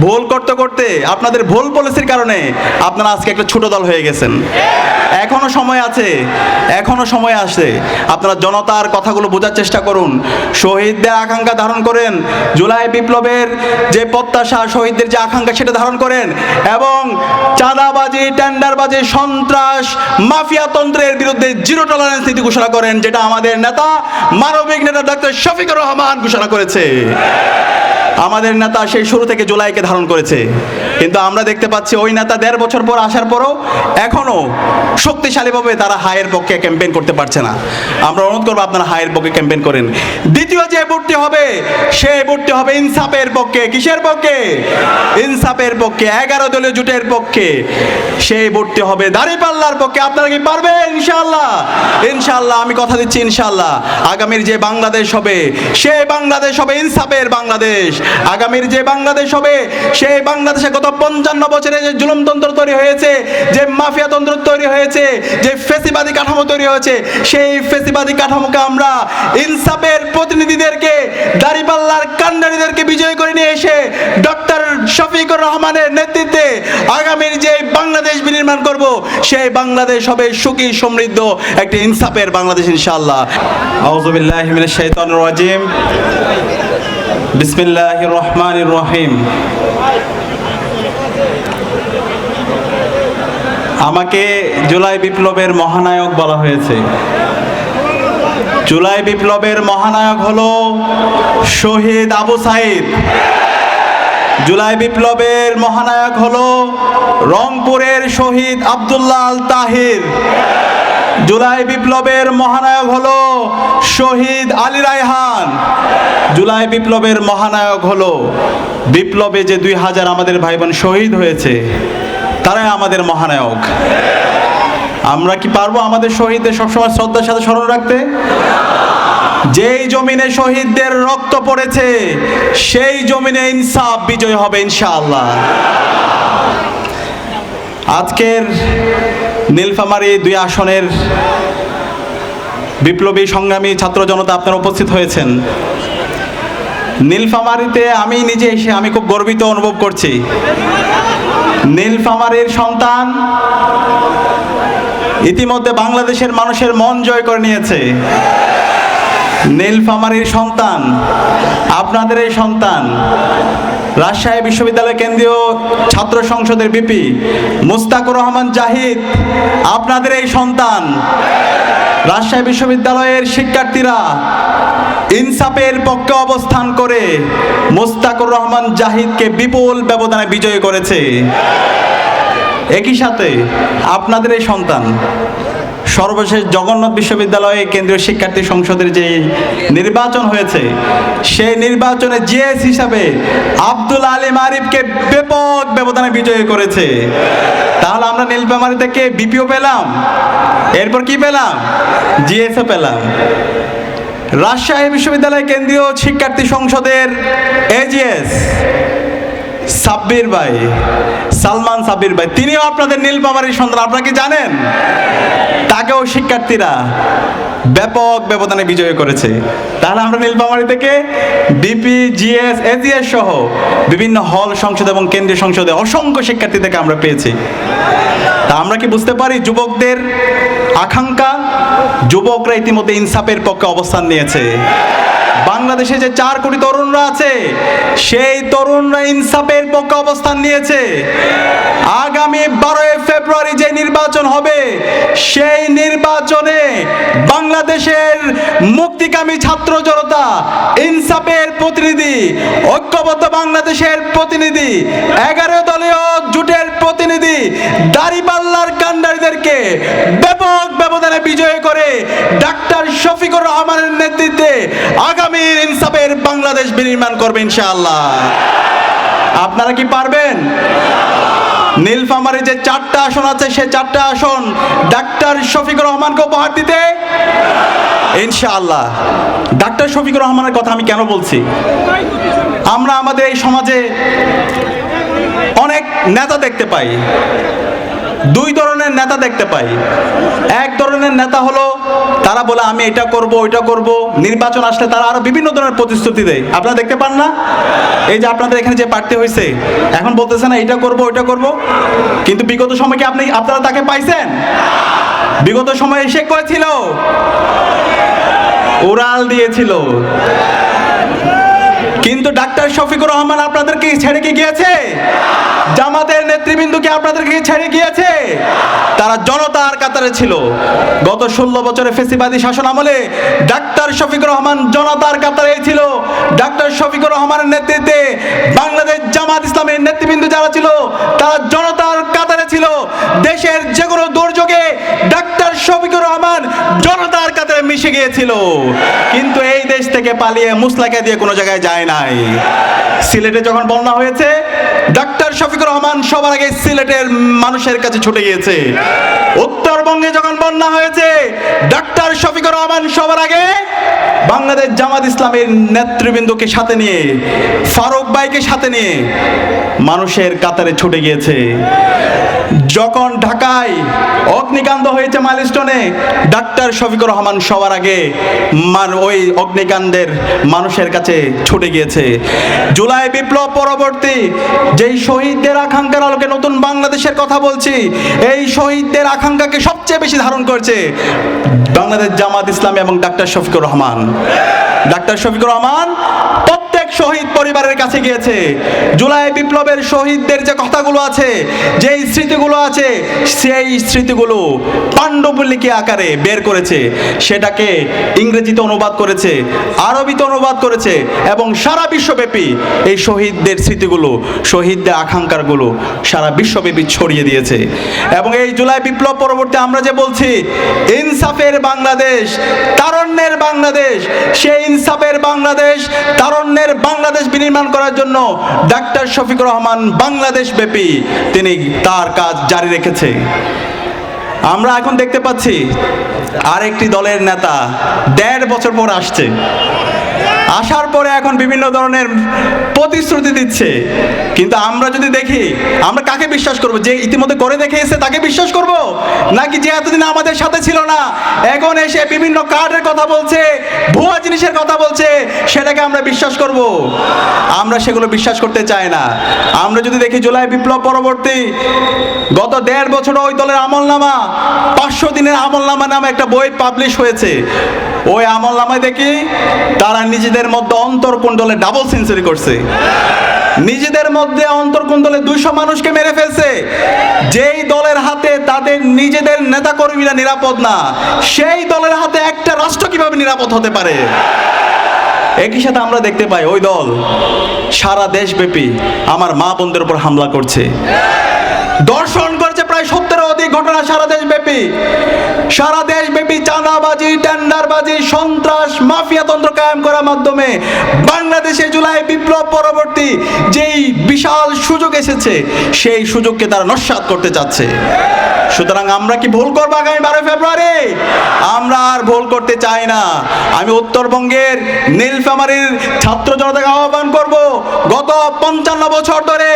ভুল করতে করতে আপনাদের ভুল পলিসির কারণে আপনারা আজকে একটা ছোট দল হয়ে গেছেন। এখনো সময় আছে, এখনো সময় আছে। আপনারা জনতার কথাগুলো বোঝার চেষ্টা করুন, শহীদদের আকাঙ্ক্ষা ধারণ করেন, জুলাই বিপ্লবের যে প্রত্যাশা, শহীদদের যে আকাঙ্ক্ষা সেটা ধারণ করেন, এবং চাঁদাবাজি, টেন্ডারবাজি, সন্ত্রাস, মাফিয়াতন্ত্রের বিরুদ্ধে জিরো টলারেন্স নীতি ঘোষণা করেন, যেটা আমাদের নেতা, মানবিক নেতা ডক্টর শফিকুর রহমান ঘোষণা করেছে। আমাদের নেতা সেই শুরু থেকে জুলাইকে ধারণ করেছে, কিন্তু আমরা দেখতে পাচ্ছি ওই নেতা 1.5 বছর পর আসার পরও এখনো শক্তিশালীভাবে তারা হায়ের পক্ষে ক্যাম্পেইন করতে পারছে না। আমরা অনুরোধ করবো আপনারা হায়ের পক্ষে ক্যাম্পেইন করেন। দ্বিতীয় যে ভোটটি হবে সেই ভোটটি হবে ইনসাফের পক্ষে। কিসের পক্ষে? ইনসাফের পক্ষে, 11 দলীয় জোটের পক্ষে। সেই ভোটটি হবে দাঁড়িপাল্লার পক্ষে। আপনারা কি পারবেন? ইনশাআল্লাহ, ইনশাআল্লাহ, আমি কথা দিচ্ছি ইনশাআল্লাহ। আগামীর যে বাংলাদেশ হবে সেই বাংলাদেশ হবে ইনসাফের বাংলাদেশ। আগামীর যে বাংলাদেশ হবে সেই বাংলাদেশে গত 55 বছরে যে জুলুমতন্ত্র তৈরি হয়েছে, যে মাফিয়াতন্ত্র তৈরি হয়েছে, যে ফ্যাসিবাদী কাঠামো তৈরি হয়েছে, সেই ফ্যাসিবাদী কাঠামোকে আমরা ইনসাফের প্রতিনিধিদেরকে, দাঁড়িপাল্লার কান্ডারিদেরকে বিজয় করে নিয়ে এসে ডক্টর শফিকুর রহমানের নেতৃত্বে আগামীর যে বাংলাদেশ বিনির্মাণ করব, সেই বাংলাদেশ হবে সুখী সমৃদ্ধ একটি ইনসাফের বাংলাদেশ ইনশাআল্লাহ। আউযু বিল্লাহি মিনাশ শাইতানির রাজিম। বিসমিল্লাহির রহমানির রহিম। আমাকে জুলাই বিপ্লবের মহানায়ক বলা হয়েছে। জুলাই বিপ্লবের মহানায়ক হলো শহীদ আবু সাঈদ। জুলাই বিপ্লবের মহানায়ক হলো রংপুরের শহীদ আব্দুল্লাহ আল তাহির। জুলাই বিপ্লবের মহানায়ক হলো শহীদ আলী রায়হান। জুলাই বিপ্লবের মহানায়ক হলো বিপ্লবে যে 2000 আমাদের ভাই বোন শহীদ হয়েছে, তারাই আমাদের মহানায়ক। আমরা কি পারবো আমাদের শহীদদের সবসময় শ্রদ্ধার সাথে স্মরণ রাখতে? যেই জমিনে শহীদদের রক্ত পড়েছে সেই জমিনে ইনসাফ বিজয় হবে ইনশাআল্লাহ। আজকের নীলফামারী 2 আসনের বিপ্লবী সংগ্রামী ছাত্র জনতা আপনারা উপস্থিত হয়েছেন। নীলফামারীতে আমি নিজে এসে আমি খুব গর্বিত অনুভব করছি। নীলফামারীর সন্তান ইতিমধ্যে বাংলাদেশের মানুষের মন জয় করে নিয়েছে। নীলফামারীর সন্তান, আপনাদের এই সন্তান, রাজশাহী বিশ্ববিদ্যালয় কেন্দ্রীয় ছাত্র সংসদের ভিপি মুস্তাকুর রহমান জাহিদ, আপনাদের এই সন্তান। রাজশাহী বিশ্ববিদ্যালয়ের শিক্ষার্থীরা ইনসাফের পক্ষে অবস্থান করে মুস্তাকুর রহমান জাহিদকে বিপুল ব্যবধানে বিজয়ী করেছে। একই সাথে আপনাদের এই সন্তান সর্বশেষ জগন্নাথ বিশ্ববিদ্যালয়ে কেন্দ্রীয় শিক্ষার্থী সংসদের যে নির্বাচন হয়েছে, সেই নির্বাচনে জিএস হিসাবে আব্দুল আলিম আরিফকে ব্যাপক ব্যবধানে বিজয়ী করেছে। তাহলে আমরা নীলফামারী থেকে বিপিও পেলাম, এরপর কি পেলাম? জিএসও পেলাম। রাজশাহী বিশ্ববিদ্যালয় কেন্দ্রীয় শিক্ষার্থী সংসদের এজিএস সাব্বির ভাই, সালমান সাব্বির ভাই, তিনিও আপনাদের নীলফামারীর সন্তান। আপনারা কি জানেন? তাকেও শিক্ষার্থীরা ব্যাপক ব্যবধানে বিজয় করেছে। তাহলে আমরা নীলফামারী থেকে বিপি, জিএস, এজিএস সহ বিভিন্ন হল সংসদ এবং কেন্দ্রীয় সংসদে অসংখ্য শিক্ষার্থী থেকে আমরা পেয়েছি। তা আমরা কি বুঝতে পারি যুবকদের আকাঙ্ক্ষা? যুবকরা ইতিমধ্যে ইনসাফের পক্ষে অবস্থান নিয়েছে। বাংলাদেশে যে 4 কোটি তরুণরা আছে, সেই তরুণরা ইনসাফের পক্ষে অবস্থান নিয়েছে। আগামী 12 ফেব্রুয়ারি যে নির্বাচন হবে, সেই নির্বাচনে বাংলাদেশের মুক্তিকামী ছাত্র জনতা, ইনসাফের প্রতিনিধি, ঐক্যবদ্ধ বাংলাদেশের প্রতিনিধি, 11 দলীয় জোটের প্রতিনিধি, দাঁড়িপাল্লার কান্ডারিদেরকে ব্যাপক ব্যবধানে বিজয় করে ডাক্তার শফিকুর রহমানের নেতৃত্বে আগামীর ইনসাফের বাংলাদেশ বিনির্মাণ করবে ইনশাআল্লাহ। আপনারা কি পারবেন? নীলফামারী যে 4টা আসন আছে, সেই 4টা আসন ডাক্তার শফিকুর রহমানকে উপহার দিতে ইনশাআল্লাহ। ডাক্তার শফিকুর রহমানের কথা আমি কেন বলছি? আমরা আমাদের এই সমাজে অনেক নেতা দেখতে পাই। 2 ধরনের ধরনের নেতা দেখতে পাই। এক ধরনের নেতা হলো তারা বলে আমি এটা করব ওইটা করব, নির্বাচন আসলে তারা আরো বিভিন্ন ধরনের প্রতিশ্রুতি দেয়। আপনারা দেখতে পান না? এই যে আপনাদের এখানে যে প্রার্থী হয়েছে এখন বলতেছে না এটা করব ওইটা করব, কিন্তু বিগত সময় কি আপনারা তাকে পাইছেন? বিগত সময়ে সে করেছিল, উড়াল দিয়েছিল। কিন্তু ডাক্তার শফিকুর রহমান আপনাদেরকে ছেড়ে কি গিয়েছে? জামাতের নেতৃবৃন্দ কি আপনাদেরকে ছেড়ে গিয়েছে? তারা জনতার কাতারে ছিল। গত 16 বছরে ফেসিবাদী শাসন আমলে ডাক্তার শফিকুর রহমান জনতার কাতারে ছিল। ডাক্তার শফিকুর রহমানের নেতৃত্বে বাংলাদেশ জামাত ইসলামের নেতৃবৃন্দ যারা ছিল তারা জনতার কাতারে ছিল। দেশের যে কোনো দুর্যোগে ডাক্তার শফিকুর রহমান জনতার কাতারে মিশে গিয়েছিল। কিন্তু এই দেশ থেকে পালিয়ে মুসলাকে দিয়ে কোনো জায়গায় যায় নাই। সিলেটে যখন বন্যা হয়েছে ডাক্তার শফিকুর রহমান সবার আগে সিলেটের মানুষের কাছে ছুটে গিয়েছে। উত্তরবঙ্গে যখন বন্যা হয়েছে ডাক্তার শফিকুর রহমান সবার আগে বাংলাদেশ জামাত ইসলামের নেতৃবৃন্দকে সাথে নিয়ে, ফারুক ভাইকে সাথে নিয়ে মানুষের কাতারে ছুটে গিয়েছে। যখন ঢাকায় অগ্নিকাণ্ড হয়েছে মাইলস্টোনে ডাক্তার শফিকুর রহমান সবার আগে ওই অগ্নিকাণ্ডের মানুষের কাছে ছুটে গিয়েছে। জুলাই বিপ্লব পরবর্তী যেই শহীদদের আকাঙ্ক্ষার আলোকে নতুন বাংলাদেশের কথা বলছি, এই শহীদদের আকাঙ্ক্ষাকে সবচেয়ে বেশি ধারণ করছে বাংলাদেশ জামাত ইসলামী এবং ডাক্তার শফিকুর রহমান। ডাক্তার শফিকুর রহমান প্রত্যেক শহীদ পরিবারের কাছে গিয়েছে। জুলাই বিপ্লবের শহীদদের যে কথাগুলো আছে, যেই স্মৃতিগুলো আছে, সেই স্মৃতিগুলো পাণ্ডুলিপি আকারে বের করেছে, সেটাকে ইংরেজিতে অনুবাদ করেছে, আরবিতে অনুবাদ করেছে এবং সারা বিশ্বব্যাপী এই শহীদদের স্মৃতিগুলো, শহীদদের আকাঙ্ক্ষাগুলো সারা বিশ্বব্যাপী ছড়িয়ে দিয়েছে। এবং এই জুলাই বিপ্লব পরবর্তী আমরা যে বলছি ইনসাফের বাংলাদেশ, তারুণ্যের বাংলাদেশ, সেই ইনসাফের বাংলাদেশ, তারুণ্যের বাংলাদেশ বিনির্মাণ করার জন্য ডাক্তার শফিকুর রহমান বাংলাদেশ ব্যাপী তিনি তার কাজ জারি রেখেছে। আমরা এখন দেখতে পাচ্ছি আরেকটি দলের নেতা 1.5 বছর পর আসছে, আসার পরে এখন বিভিন্ন ধরনের প্রতিশ্রুতি দিচ্ছে। কিন্তু আমরা যদি দেখি আমরা কাকে বিশ্বাস করব? যে ইতিমধ্যে করে দেখিয়েছে তাকে বিশ্বাস করব, নাকি যে এতদিন আমাদের সাথে ছিল না এখন এসে বিভিন্ন কার্ডের কথা বলছে, ভুয়া জিনিসের কথা বলছে, সেটাকে আমরা বিশ্বাস করব? আমরা সেগুলো বিশ্বাস করতে চাই না। আমরা যদি দেখি জুলাই বিপ্লব পরবর্তী গত 1.5 বছর ওই দলের আমলনামা, 500 দিনের আমলনামা নামে একটা বই পাবলিশ হয়েছে। ওই আমলনামায় দেখি তারা নিজেদের মধ্যে অন্তর্কুণ্ডলে ডাবল সেঞ্চুরি করছে, নিজেদের মধ্যে অন্তর্কুণ্ডলে 200 মানুষকে মেরে ফেলছে। যেই দলের হাতে তাদের নিজেদের নেতাকর্মীরা নিরাপদ না, সেই দলের হাতে একটা রাষ্ট্র কিভাবে নিরাপদ হতে পারে? একই সাথে আমরা দেখতে পাই ওই দল সারা দেশব্যাপী আমার মা বোনদের উপর হামলা করছে, দর্শন করেছে প্রায় 70 অধিক ঘটনা সারা দেশব্যাপী। সারা দেশব্যাপী চাঁদাবাজি, টেন্ডারবাজি, সন্ত্রাস, মাফিয়াতন্ত্র কায়েম করার মাধ্যমে বাংলাদেশে জুলাই বিপ্লব পরবর্তী যেই বিশাল সুযোগ এসেছে সেই সুযোগকে তারা নস্যাৎ করতে চাচ্ছে। সুতরাং আমরা কি ভুল করবো আগামী 12 ফেব্রুয়ারি? আমরা আর ভুল করতে চাই না। আমি উত্তরবঙ্গের নীলফামারীর ছাত্র জনতাকে আহ্বান করব, গত 55 বছর ধরে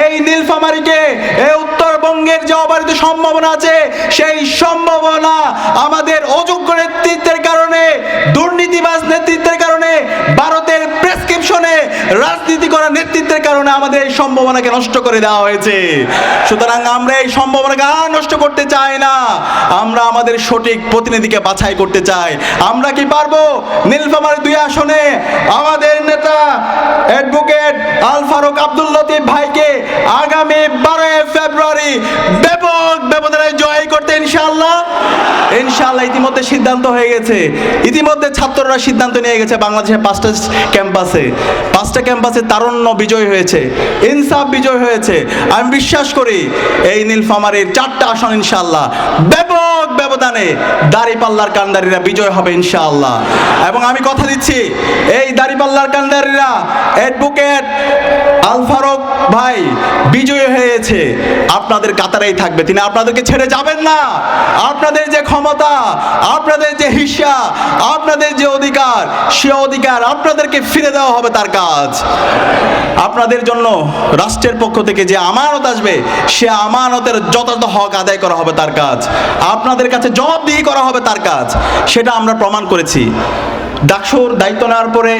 এই নীলফামারীকে, এই উত্তরবঙ্গের যে অবারিত সম্ভাবনা আছে সেই সম্ভাবনা আমাদের অযোগ্য নেতৃত্বের কারণে, দুর্নীতিবাজ নেতৃত্বের কারণে, ভারতের প্রেসক্রিপশনে রাজনীতি করা নেতৃত্বের কারণে আমাদের এই সম্ভাবনাকে নষ্ট করে দেওয়া হয়েছে। সুতরাং আমরা এই সম্ভাবনাকে আর নষ্ট করতে চাই না। আমরা আমাদের সঠিক প্রতিনিধিকে বাছাই করতে চাই। আমরা কি পারবো নীলফামারী 2 আসনে আমাদের নেতা অ্যাডভোকেট আল ফারুক আব্দুল লতিফ ভাইকে আগামী 12 ফেব্রুয়ারি ব্যাপক ব্যবধানে জয় করতে ইনশাআল্লাহ? ইনশাআল্লাহ ইতিমধ্যে সিদ্ধান্ত হয়ে গেছে। ইতিমধ্যে ছাত্ররা সিদ্ধান্ত নিয়ে গেছে। বাংলাদেশের 5টা ক্যাম্পাসে তারুণ্য বিজয় হয়েছে, ইনসাফ বিজয় হয়েছে। আমি বিশ্বাস করি এই নীলফামারীর 4টা আসন ইনশাআল্লাহ ব্যাপক ব্যবধানে দাঁড়িপাল্লার কান্ডারীরা বিজয় হবে ইনশাআল্লাহ। এবং আমি কথা দিচ্ছি এই দাঁড়িপাল্লার কান্ডারীরা অ্যাডভোকেট আল ফারুক ভাই বিজয়ী হয়ে পেয়েছে আপনাদের কাতারেই থাকবে, তিনি আপনাদেরকে ছেড়ে যাবেন না। আপনাদের যে ক্ষমতা, আপনাদের যে হিস্সা, আপনাদের যে অধিকার, সে অধিকার আপনাদেরকে ফিরে দেওয়া হবে তার কাজ। আপনাদের জন্য রাষ্ট্রের পক্ষ থেকে যে আমানত আসবে, সে আমানতের যথাযথ হক আদায় করা হবে তার কাজ। আপনাদের কাছে জবাবদিহি করা হবে তার কাজ। সেটা আমরা প্রমাণ করেছি। ডাকসুর দায়িত্ব নেওয়ার পরে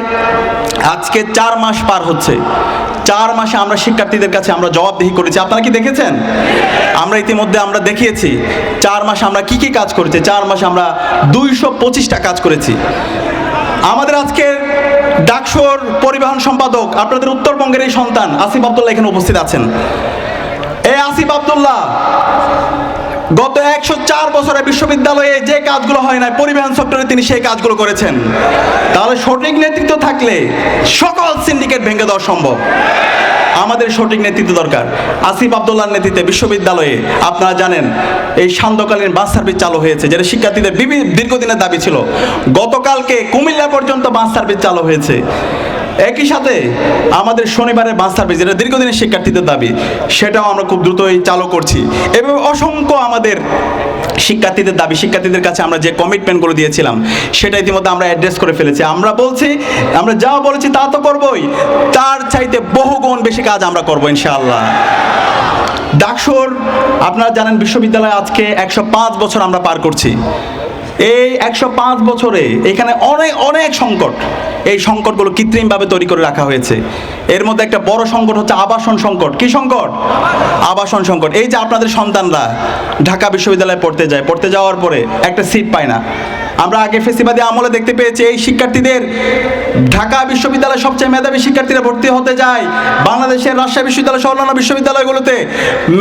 আজকে 4 মাস পার হচ্ছে। 4 মাসে আমরা শিক্ষার্থীদের কাছে আমরা জবাবদিহি করেছি। আপনারা কি দেখেছেন? আমরা ইতিমধ্যে আমরা দেখিয়েছি 4 মাসে আমরা কি কি কাজ করেছি। 4 মাসে আমরা 225টা কাজ করেছি। আমাদের আজকের ডাকসুর পরিবহন সম্পাদক আপনাদের উত্তরবঙ্গের এই সন্তান আসিফ আব্দুল্লাহ এখানে উপস্থিত আছেন। এই আসিফ আব্দুল্লাহ গত 104 বছরে বিশ্ববিদ্যালয়ে যে কাজগুলো হয় না, পরিবহন সেক্টরে তিনি সেই কাজগুলো করেছেন। তাহলে সঠিক নেতৃত্ব থাকলে সকল সিন্ডিকেট ভেঙে দেওয়া সম্ভব। আমাদের সঠিক নেতৃত্ব দরকার। আসিফ আব্দুল্লাহর নেতৃত্বে বিশ্ববিদ্যালয়ে আপনারা জানেন এই সান্ধ্যকালীন বাস সার্ভিস চালু হয়েছে, যেটা শিক্ষার্থীদের দীর্ঘদিনের দাবি ছিল। গতকালকে কুমিল্লা পর্যন্ত বাস সার্ভিস চালু হয়েছে। একই সাথে আমাদের শনিবারের বাস সার্ভিস, যেটা দীর্ঘদিনের শিক্ষার্থীদের দাবি, সেটাও আমরা খুব দ্রুতই চালু করছি। এবং অসংখ্য আমাদের শিক্ষার্থীদের দাবি, শিক্ষার্থীদের কাছে আমরা যে কমিটমেন্টগুলো দিয়েছিলাম সেটা ইতিমধ্যে আমরা অ্যাড্রেস করে ফেলেছি। আমরা বলছি, আমরা যা বলেছি তা তো করবই, তার চাইতে বহুগুণ বেশি কাজ আমরা করবো ইনশাআল্লাহ। ডাকসুর আপনারা জানেন বিশ্ববিদ্যালয়ে আজকে 105 বছর আমরা পার করছি। এই 105 বছরে এখানে অনেক অনেক সংকট, এই সংকটগুলো কৃত্রিমভাবে তৈরি করে রাখা হয়েছে। এর মধ্যে একটা বড় সংকট হচ্ছে আবাসন সংকট। কি সংকট? আবাসন সংকট। এই যে আপনাদের সন্তানরা ঢাকা বিশ্ববিদ্যালয়ে পড়তে যাওয়ার পরে একটা সিট পায় না। আমরা আগে ফেসিবাদী আমলে দেখতে পেয়েছি এই শিক্ষার্থীদের ঢাকা বিশ্ববিদ্যালয়ে সবচেয়ে মেধাবী শিক্ষার্থীরা ভর্তি হতে যায়, বাংলাদেশের রাজশাহী বিশ্ববিদ্যালয় সহ অন্যান্য বিশ্ববিদ্যালয়গুলোতে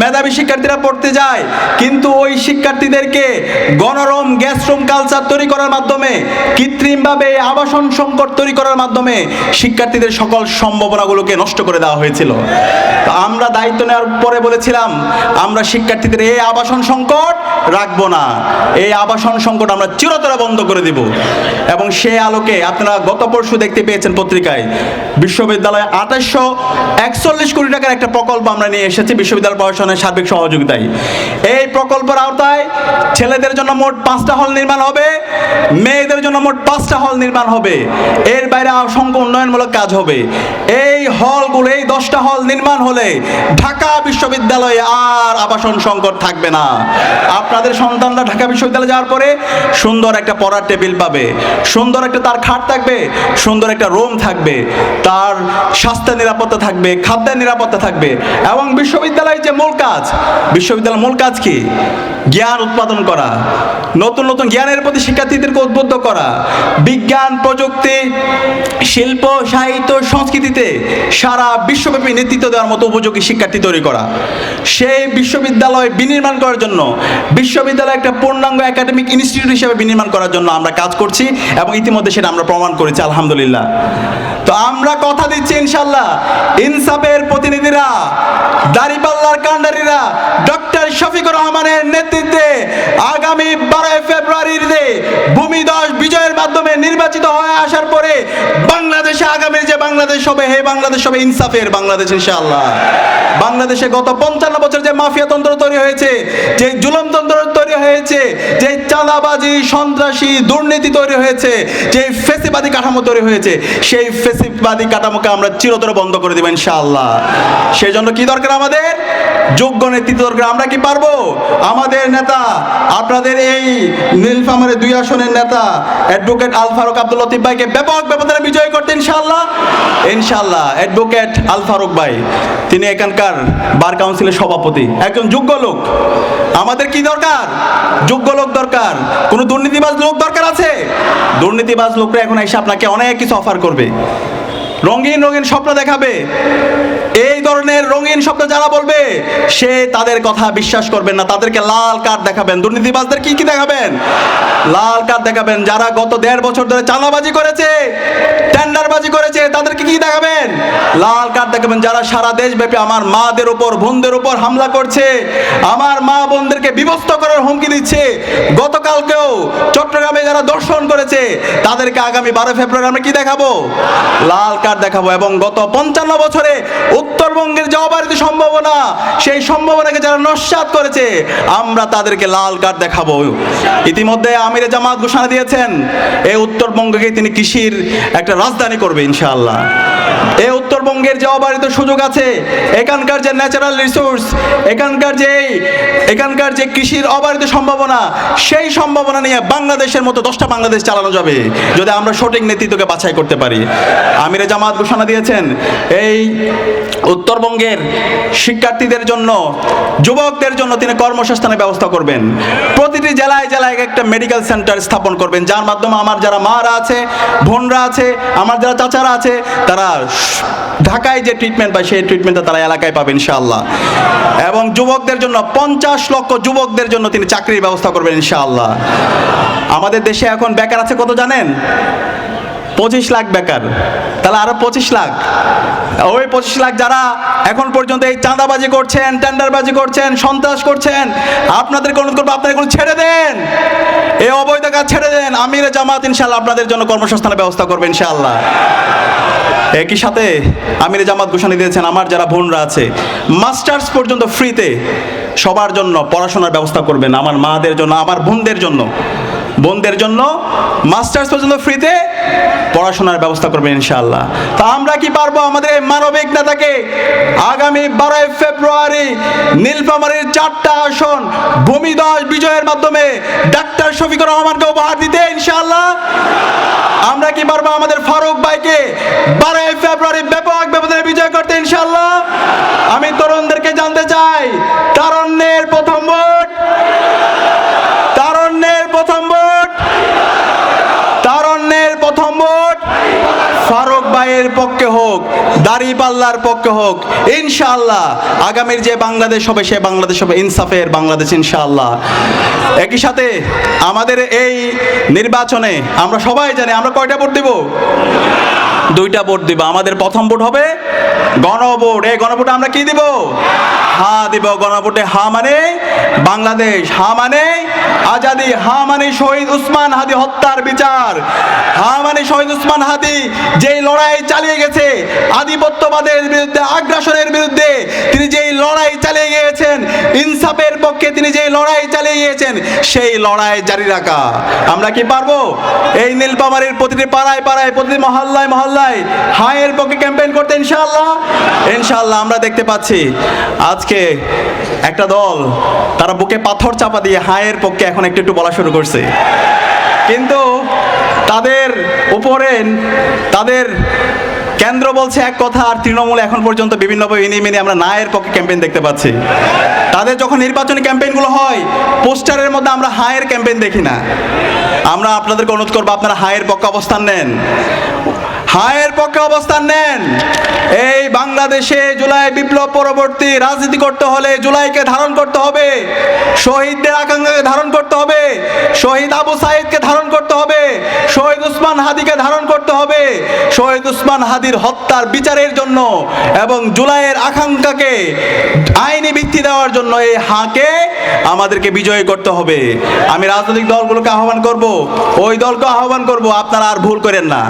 মেধাবী শিক্ষার্থীরা পড়তে যায়, কিন্তু ওই শিক্ষার্থীদেরকে গণরুম, গ্যাস রুম কালচার তৈরি করার মাধ্যমে, কৃত্রিমভাবে আবাসন সংকট তৈরি করার মাধ্যমে শিক্ষার্থীদের সকল সম্ভাবনাগুলোকে নষ্ট করে দেওয়া হয়েছিল। তো আমরা দায়িত্ব নেওয়ার পরে বলেছিলাম আমরা শিক্ষার্থীদের এই আবাসন সংকট রাখবো না, এই আবাসন সংকট আমরা চিরতরে বন্ধ করে দিব। এবং সেই আলোকে আপনারা গত পরশু দেখতে পেয়েছেন পত্রিকায়, বিশ্ববিদ্যালয়ে 2841 কোটি টাকার একটা প্রকল্প আমরা নিয়ে এসেছি বিশ্ববিদ্যালয় প্রশাসনের সার্বিক সহযোগিতায়। এই প্রকল্পের আওতায় ছেলেদের জন্য মোট 5টা হল নির্মাণ হবে, মেয়েদের জন্য মোট 5টা হল নির্মাণ হবে। এর বাইরে অসংখ্য উন্নয়নমূলক কাজ হবে। এই হলগুলো, এই 10টা হল নির্মাণ হলে ঢাকা বিশ্ববিদ্যালয়ে আর আবাসন সংকট থাকবে না। আপনাদের সন্তানরা ঢাকা বিশ্ববিদ্যালয়ে যাওয়ার পরে সুন্দর একটা পড়ার টেবিল পাবে, সুন্দর একটা তার খাট থাকবে, সুন্দর একটা রুম থাকবে, তার স্বাস্থ্যের নিরাপত্তা থাকবে, খাদ্যের নিরাপত্তা থাকবে। এবং বিশ্ববিদ্যালয়ের যে মূল কাজ, বিশ্ববিদ্যালয়ের মূল কাজ কি? জ্ঞান উৎপাদন করা, নতুন নতুন জ্ঞানের প্রতি শিক্ষার্থীদেরকে উদ্বুদ্ধ করা, বিজ্ঞান, প্রযুক্তি, শিল্প, সাহিত্য, সংস্কৃতিতে সারা বিশ্বব্যাপী নেতৃত্ব দেওয়ার মতো উপযোগী শিক্ষার্থী তৈরি করা। সেই বিশ্ববিদ্যালয় বিনির্মাণ করার জন্য, বিশ্ববিদ্যালয় একটা পূর্ণাঙ্গ একাডেমিক ইনস্টিটিউট হিসেবে বিনির্মাণ করার জন্য আমরা কাজ করছি এবং ইতিমধ্যে সেটা আমরা প্রমাণ করেছি আলহামদুলিল্লাহ। তো আমরা কথা দিচ্ছি ইনশাআল্লাহ, ইনসাফের প্রতিনিধিরা, দাঁড়িপাল্লার কাণ্ডারীরা ডক্টর শফিকুর রহমানের নেতৃত্বে আগামী 12 ফেব্রুয়ারিতে ভূমিধস বিজয়ের মাধ্যমে নির্বাচিত হয়ে আসার পরে বাংলাদেশে আগামী যে বাংলাদেশ হবে, হে বাংলাদেশ হবে ইনসাফের বাংলাদেশ ইনশাআল্লাহ। বাংলাদেশে গত 55 বছর যে মাফিয়াতন্ত্র তৈরি হয়েছে, যে জুলুমতন্ত্র তৈরি হয়েছে, যে চাঁদাবাজি, সন্ত্রাসী, দুর্নীতি তৈরি হয়েছে, যে ফেসিবাদী কাঠামো তৈরি হয়েছে, সেই ফেসিবাদী কাঠামোকে আমরা চিরতরে বন্ধ করে দেব ইনশাআল্লাহ। সেই জন্য কি দরকার? আমাদের যোগ্য নেতৃত্ব দরকার। আমরা কি পারবো? আমাদের নেতা, আপনাদের এই নীলফামারীর 2 আসনের নেতা অ্যাডভোকেট আল ফারুক আব্দুল লতিফ ভাইকে ব্যাপক ব্যবধানে বিজয় করতে ইনশাআল্লাহ। ইনশাআল্লাহ অ্যাডভোকেট আল ফারুক ভাই, তিনি এখানকার বার কাউন্সিলের সভাপতি, একজন যোগ্য লোক। আমাদের কি দরকার? যোগ্য লোক দরকার। কোনো দুর্নীতিবাজ লোক দরকার আছে? দুর্নীতিবাজ লোকরা এখন এসে আপনাকে অনেক কিছু অফার করবে, রঙিন রঙিন স্বপ্ন দেখাবে। এই ধরনের রঙিন স্বপ্ন যারা বলবে, সে তাদের কথা বিশ্বাস করবেন না, তাদেরকে লাল কার্ড দেখাবেন। দুর্নীতিবাজদের কি কি দেখাবেন? লাল কার্ড দেখাবেন। যারা গত 1.5 বছর ধরে চাঁদাবাজি করেছে, টেন্ডারবাজি করেছে, তাদেরকে কি দেখাবেন? লাল কার্ড দেখাবেন। যারা সারা দেশব্যাপী আমার মাদের উপর, বোনদের উপর হামলা করছে, আমার মা বোনদেরকে বিভক্ত করার হুমকি দিচ্ছে, গতকালকেও চট্টগ্রামে যারা দর্শন করেছে, তাদেরকে আগামী 12 ফেব্রুয়ারি আমরা কি দেখাবো? লাল কার্ড দেখাবো এবং গত 55 বছরে উত্তরবঙ্গের যে অবারিত সম্ভাবনা, সেই সম্ভাবনাকে যারা নস্যাৎ করেছে আমরা তাদেরকে লাল কার্ড দেখাবো। ইতিমধ্যে আমিরে জামাত ঘোষণা দিয়েছেন এই উত্তরবঙ্গকে তিনি কৃষির একটা রাজধানী করবে ইনশাআল্লাহ। এই উত্তরবঙ্গের যে অবারিত সুযোগ আছে, এখানকার যে ন্যাচারাল রিসোর্স, এখানকার যে কৃষির অবারিত সম্ভাবনা, সেই সম্ভাবনা নিয়ে বাংলাদেশের মতো 10টা বাংলাদেশ চালানো যাবে যদি আমরা সঠিক নেতৃত্বকে বাছাই করতে পারি। আমিরে জামাত ঘোষণা দিয়েছেন এই উত্তরবঙ্গের শিক্ষার্থীদের জন্য, যুবকদের জন্য তিনি কর্মসংস্থানের ব্যবস্থা করবেন। প্রতিটি জেলায় জেলায় একটা মেডিকেল সেন্টার স্থাপন করবেন, যার মাধ্যমে আমার যারা মারা আছে, বোনরা আছে, আমার যারা চাচারা আছে, তারা ঢাকায় যে ট্রিটমেন্ট পায় সেই ট্রিটমেন্টটা তারা এলাকায় পাবে ইনশাআল্লাহ। এবং যুবকদের জন্য 50 লক্ষ যুবকদের জন্য তিনি চাকরির ব্যবস্থা করবেন ইনশাআল্লাহ। আমাদের দেশে এখন বেকার আছে কত জানেন? 25 লাখ বেকার। তাহলে আরো 25 লাখ, ওই 25 লাখ যারা এখন পর্যন্ত এই চাঁদাবাজি করছেন, টেন্ডারবাজি করছেন, সন্ত্রাস করছেন, আপনাদেরকে অনুরোধ করবো আপনারা এগুলো ছেড়ে দেন, এই অবৈধ কাজ ছেড়ে দেন। আমিরে জামাত ইনশাআল্লাহ আপনাদের জন্য কর্মসংস্থানের ব্যবস্থা করবে ইনশাআল্লাহ। একই সাথে আমিরে জামাত ঘোষণা দিয়েছেন আমার যারা বোনরা আছে মাস্টার্স পর্যন্ত ফ্রিতে সবার জন্য পড়াশোনার ব্যবস্থা করবেন। আমার মাদের জন্য, আমার বোনদের জন্য মাস্টার্স পর্যন্ত ফ্রিতে পড়াশোনার ব্যবস্থা করবেন ইনশাআল্লাহ। তা আমরা কি পারবো আমাদের এই মানবিক নেতাকে আগামী 12 ফেব্রুয়ারি নীলফামারীর 4টা আসন ভূমিধস বিজয়ের মাধ্যমে ডাক্তার শফিকুর রহমানকে উপহার দিতে ইনশাআল্লাহ? আমরা কি পারবো আমাদের ফারুক ভাইকে 12 ফেব্রুয়ারি ব্যাপক ব্যবধানে বিজয় করতে ইনশাআল্লাহ? আমি তরুণদেরকে জানতে চাই, তারুণ্যের প্রথম ভোট, তারুণ্যের প্রথম ভোট, তারুণ্যের প্রথম ভোট ফারুক ভাইয়ের পক্ষে হোক, দাড়িপাল্লার পক্ষে হোক ইনশাআল্লাহ। আগামীর যে বাংলাদেশ হবে সে বাংলাদেশ হবে ইনসাফের বাংলাদেশ ইনশাআল্লাহ। একই সাথে আমাদের এই নির্বাচনে আমরা সবাই জানি আমরা কয়টা ভোট দিব? 2টা ভোট দিব। আমাদের প্রথম ভোট হবে গণভোট। এই গণভোটে আমরা কি দিব? হা দিব। গণভোটে হা মানে বাংলাদেশ, হা মানে আজাদি, হা মানে শহীদ উসমান হাদি হত্যার বিচার, হা মানে শহীদ উসমান হাদি যেই লড়াই চালিয়ে গেছে আধিপত্যবাদের বিরুদ্ধে, আগ্রাসনের বিরুদ্ধে, তিনি যেই লড়াই চালিয়ে গিয়েছেন, ইনসাফের পক্ষে তিনি যেই লড়াই চালিয়ে গিয়েছেন, সেই লড়াই জারি রাখা। আমরা কি পারবো এই নীলফামারীর প্রতিটি পাড়ায় পাড়ায়, প্রতিটি মহল্লায় মহল্লায় হায়ের পক্ষে ক্যাম্পেইন করতে ইনশাআল্লাহ? ইনশাআল্লাহ। আমরা দেখতে পাচ্ছি আজকে একটা দল তারা বুকে পাথর চাপা দিয়ে হায়ের পক্ষে এখন একটু বলা শুরু করছে, কিন্তু তাদের উপরে তাদের কেন্দ্র বলছে এক কথা, আর তৃণমূল এখন পর্যন্ত বিভিন্নভাবে ইনিমিনি আমরা নায়ের পক্ষে ক্যাম্পেইন দেখতে পাচ্ছি। তাদের যখন নির্বাচনী ক্যাম্পেইনগুলো হয় পোস্টারের মধ্যে আমরা হায়ের ক্যাম্পেইন দেখি না। আমরা আপনাদেরকে অনুরোধ করবো আপনারা হায়ের পক্ষে অবস্থান নেন, হায়ের পক্ষে অবস্থান নেন। এই বাংলাদেশে জুলাই বিপ্লব পরবর্তী রাজনীতি করতে হলে জুলাইকে ধারণ করতে হবে, শহীদদের আকাঙ্ক্ষাকে ধারণ করতে হবে, শহীদ আবু সাইদকে ধারণ করতে হবে, শহীদ উসমান হাদিকে ধারণ করতে হবে, শহীদ উসমান হাদির হত্যার বিচারের জন্য এবং জুলাইয়ের আকাঙ্ক্ষাকে আইনি ভিত্তি দেওয়ার জন্য এই হাকে আমাদেরকে বিজয়ী করতে হবে। আমি রাজনৈতিক দলগুলোকে আহ্বান করব, ওই দলকে আহ্বান করব, আপনারা আর ভুল করেন না।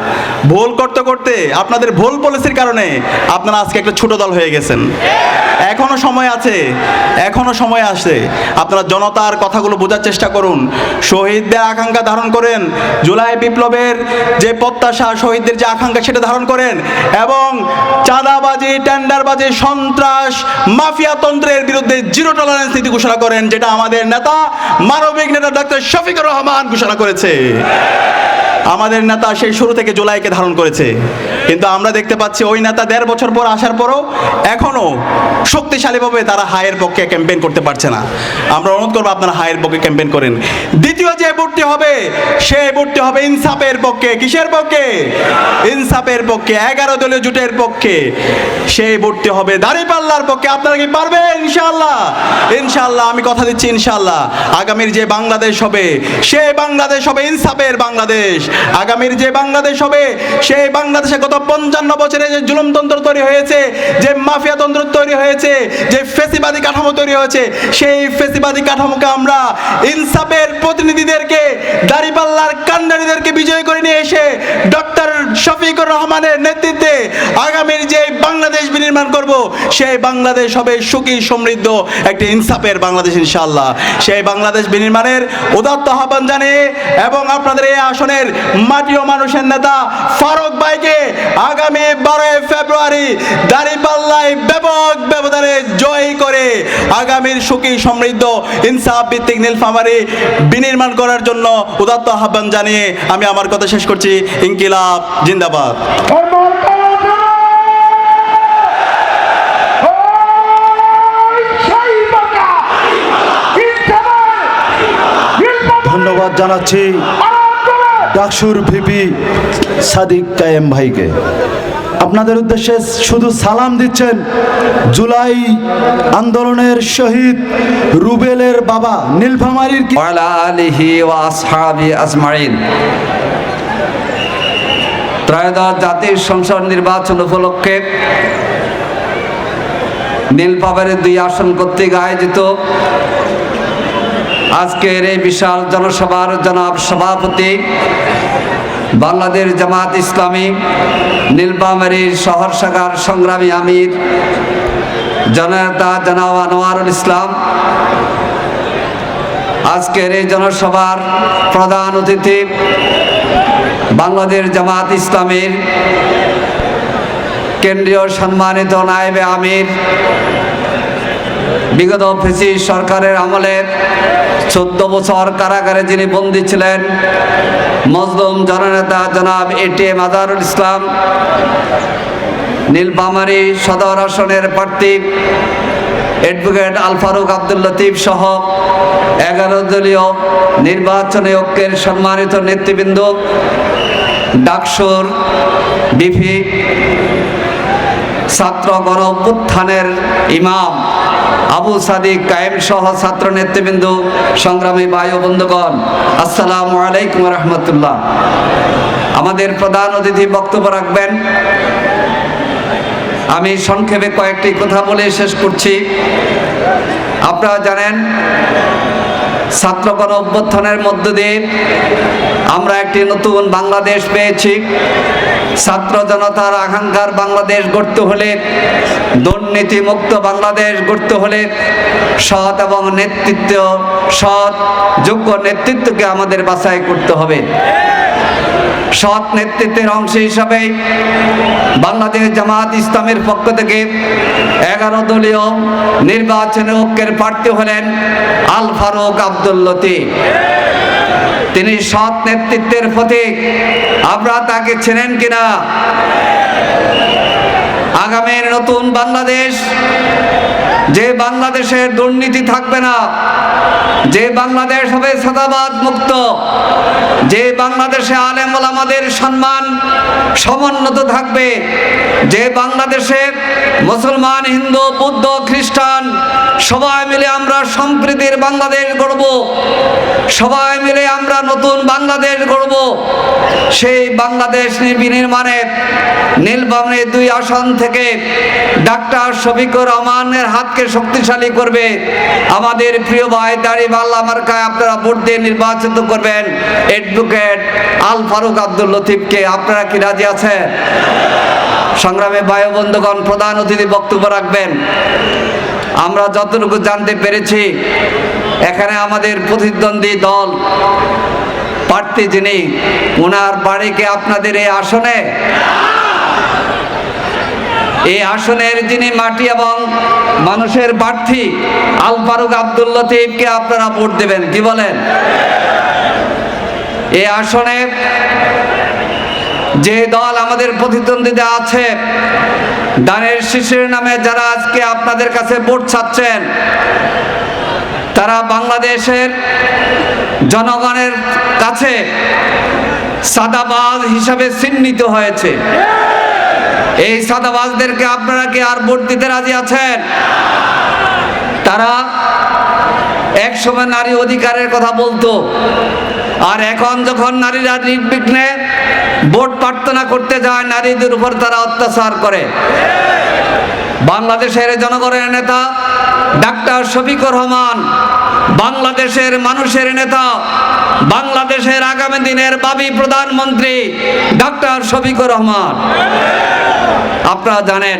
ভুল করতে করতে আপনাদের ভুল পলিসির কারণে আপনারা আজকে একটা ছোট দল হয়ে গেছেন। এখনো সময় আছে, এখনো সময় আছে। আপনারা জনতার কথাগুলো বোঝার চেষ্টা করুন, শহীদদের আকাঙ্ক্ষা ধারণ করেন, জুলাই বিপ্লবের যে প্রত্যাশা, শহীদদের যে আকাঙ্ক্ষা সেটা ধারণ করেন এবং চাঁদাবাজি, টেন্ডারবাজি, সন্ত্রাস, মাফিয়াতন্ত্রের বিরুদ্ধে জিরো টলারেন্স নীতি ঘোষণা করেন, যেটা আমাদের নেতা, মানবিক নেতা ডাক্তার শফিকুর রহমান ঘোষণা করেছে। আমাদের নেতা সেই শুরু থেকে জুলাইকে ধারণ করেছে, কিন্তু আমরা দেখতে পাচ্ছি ওই নেতা 1.5 বছর পর আসার পরও এখনো শক্তিশালীভাবে তারা হায়ের পক্ষে ক্যাম্পেইন করতে পারছে না। আমরা অনুরোধ করবো আপনারা হায়ের পক্ষে ক্যাম্পেইন করেন। দ্বিতীয় যে ভোটটি হবে সেই ভোটটি হবে ইনসাফের পক্ষে। কিসের পক্ষে? ইনসাফের পক্ষে, 11 দলীয় জোটের পক্ষে। সেই ভোটটি হবে দাঁড়িপাল্লার পক্ষে। আপনারা কি পারবেন? ইনশাআল্লাহ, ইনশাআল্লাহ। আমি কথা দিচ্ছি ইনশাআল্লাহ আগামীর যে বাংলাদেশ হবে সেই বাংলাদেশ হবে ইনসাফের বাংলাদেশ। আগামীর যে বাংলাদেশ হবে, সেই বাংলাদেশে গত 55 বছরে যে জুলুমতন্ত্র তৈরি হয়েছে, যে মাফিয়াতন্ত্র তৈরি হয়েছে, যে ফেসিবাদী কাঠামো তৈরি হয়েছে, সেই ফেসিবাদী কাঠামোকে আমরা ইনসাফের প্রতিনিধিদেরকে, দাঁড়িপাল্লার কান্ডারিদেরকে বিজয় করে নিয়ে এসে ডক্টর শফিকুর রহমানের নেতৃত্বে আগামীর যে বাংলাদেশ বিনির্মাণ করব, সেই বাংলাদেশ হবে সুখী সমৃদ্ধ একটি ইনসাফের বাংলাদেশ ইনশাআল্লাহ। সেই বাংলাদেশ বিনির্মাণের উদাত্ত আহ্বান জানিয়ে এবং আপনাদের এই আসনের মাটি ও মানুষের নেতা ফারুক ভাইকে আগামী 12 ফেব্রুয়ারি দাঁড়িপাল্লায় ব্যাপক ব্যবধানে জয় করে আগামীর সুখী সমৃদ্ধ ইনসাফ ভিত্তিক নীলফামারী বিনির্মাণ করার জন্য উদাত্ত আহ্বান জানিয়ে আমি আমার কথা শেষ করছি। ইনকিলাব জিন্দাবাদ। ধন্যবাদ জানাচ্ছি ডাকসুর ভিপি সাদিক কায়েম ভাইকে। আপনাদের উদ্দেশ্যে শুধু সালাম দিচ্ছেন জুলাই আন্দোলনের শহীদ রুবেলের বাবা নীলফামারীর ওয়ালা আলিহি ওয়া আসহাবি আজমাইন। ত্রয়োদশ জাতীয় সংসদ নির্বাচন উপলক্ষে নীলফামারীর 2 আসন কর্তৃক আয়োজিত আজকের এই বিশাল জনসভার জনাব সভাপতি বাংলাদেশ জামাত ইসলামী নীলফামারীর শহর শাখার সংগ্রামী আমির জননেতা জনাব আনোয়ারুল ইসলাম, আজকের এই জনসভার প্রধান অতিথি বাংলাদেশ জামাত ইসলামীর কেন্দ্রীয় সম্মানিত নায়েবে আমির, বিগত ফেসি সরকারের আমলে 14 বছর কারাগারে যিনি বন্দী ছিলেন মজলুম জননেতা জনাব এটিএম আজহারুল ইসলাম, নীলফামারী সদর আসনের প্রার্থী অ্যাডভোকেট আল ফারুক আব্দুল লতিফ সহ 11 দলীয় নির্বাচনী ঐক্যের সম্মানিত নেতৃবৃন্দ, ডাকসুর বিপি, ছাত্র গণ অভ্যুত্থানের ইমাম আবু সাদিক কায়েম সহ ছাত্র নেতৃবৃন্দ, সংগ্রামী ভাই ও বন্ধুগণ, আসসালামু আলাইকুম ওয়া রাহমাতুল্লাহ। আমাদের প্রধান অতিথি বক্তব্য রাখবেন। আমি সংক্ষেপে কয়েকটি কথা বলে শেষ করছি। আপনারা জানেন ছাত্র গণ অভ্যুত্থানের মধ্য দিয়ে আমরা একটি নতুন বাংলাদেশ পেয়েছি। ছাত্র জনতার আকাঙ্ক্ষার বাংলাদেশ গড়তে হলে, দুর্নীতি মুক্ত বাংলাদেশ গড়তে হলে সৎ এবং সৎ যোগ্য নেতৃত্বকে আমাদের বাছাই করতে হবে। সৎ নেতৃত্বের অংশ হিসাবে বাংলাদেশ জামাত ইসলামের পক্ষ থেকে 11 দলীয় নির্বাচনী ঐক্যের প্রার্থী হলেন আল ফারুক আব্দুল লতিফ। তিনি সৎ নেতৃত্বের প্রতীক। আপনারা তাকে চেনেন কিনা? আগামীর নতুন বাংলাদেশ, যে বাংলাদেশে দুর্নীতি থাকবে না, যে বাংলাদেশ হবে সাদাবাদ মুক্ত, যে বাংলাদেশে আলেম ওলামাদের সম্মান সমুন্নত থাকবে, যে বাংলাদেশে মুসলমান, হিন্দু, বৌদ্ধ, খ্রিস্টান সবাই মিলে আমরা সম্প্রীতির বাংলাদেশ গড়ব, সবাই মিলে আমরা নতুন বাংলাদেশ গড়ব। সেই বাংলাদেশ বিনির্মাণে নীলফামারী 2 আসন থেকে ডাক্তার শফিকুর রহমানের হাতকে শক্তিশালী করবে আমাদের প্রিয় ভাই দাঁড়িপাল্লা মার্কায় আপনারা ভোট দিয়ে নির্বাচিত করবেন অ্যাডভোকেট আল ফারুক আব্দুল লতিফকে। আপনারা কি রাজি আছেন? সংগ্রামী ভাই ও বন্ধুগণ, প্রধান অতিথি বক্তব্য রাখবেন। আমরা যতটুকু জানতে পেরেছি, এখানে আমাদের প্রতিদ্বন্দ্বী দল প্রার্থী যিনি, ওনার বাড়িকে আপনাদের এই আসনে, এই আসনের যিনি মাটি এবং মানুষের প্রার্থী আল ফারুক আব্দুল লতিফকে আপনারা ভোট দেবেন, কি বলেন? এই আসনে যে দল আমাদের প্রতিদ্বন্দ্বিতা আছে, দানের শীষের নামে যারা আজকে আপনাদের কাছে ভোট চাচ্ছেন, তারা বাংলাদেশের জনগণের কাছে সাদাবাজ হিসাবে চিহ্নিত হয়েছে। এই সাদাবাজদেরকে আপনারা কি আর ভোট দিতে রাজি আছেন? তারা একসময় নারী অধিকারের কথা বলতো, আর এখন যখন নারীরা নির্বিঘ্নে ভোট প্রার্থনা করতে যায়, নারীদের উপর তারা অত্যাচার করে। বাংলাদেশের জনগণের নেতা ডাক্তার শফিকুর রহমান, বাংলাদেশের মানুষের নেতা, বাংলাদেশের আগামী দিনের ভাবী প্রধানমন্ত্রী ডাক্তার শফিকুর রহমান, আপনারা জানেন